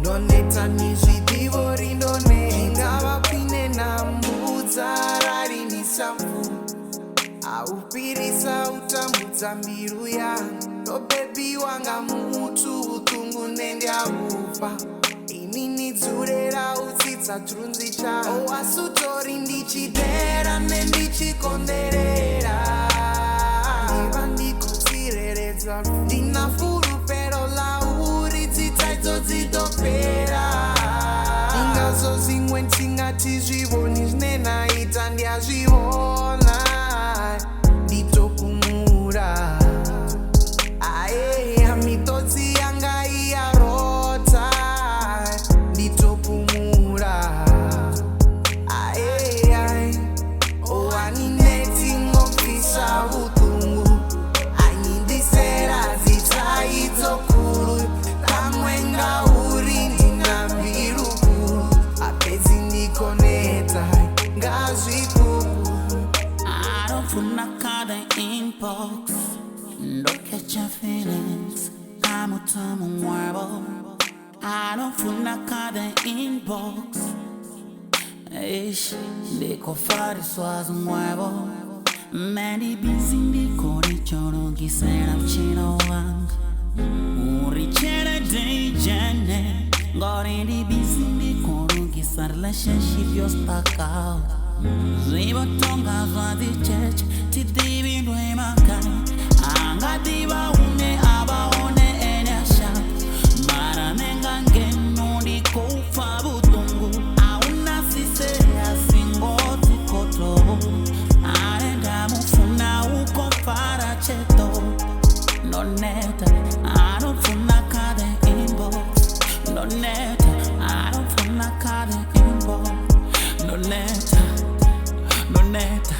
ndoneta nizvidivo rindonenga vapine nambudza rarinisamfu aupirisa utambudza mbiru yangu nobebi wanga mutu utungu nendiavupa inini dzurera utsitsa turunzi changu wasutori ndichidera nendichikonderera ndiva ndikutsireredza ndina furufero lauri dzitsaidzo dzidopera ingazozimwe ndingati zvivoni zvinenaita ndiazvivona nditopumura aye mitodzi yanga iyarota nditopumura aye owanineti ngopfisa utungu anyindisera dzitsaidzokuru kamwe ngauri ndina mbiru kuru apedzi ndikoneta ngazvikuku Arofuna kada inbox don't catch your feelings I'm a time on marble Arofuna kada inbox Eish Deko fari suaz muevo Many busy ndiko richono gisera mchino wang Urichera day jane Gori di busy ndiko rugisa relationship yo stuck out Zibo tonga zwazi church Tidibi ndwe makai Anga diba une aba one enyasha Mara nenga ngenu di kufa butungu Auna sise ya singoti koto Arenda mufuna uko para cheto No neta, I don't funa kade inbox No neta, I don't funa kade inbox No neta, no neta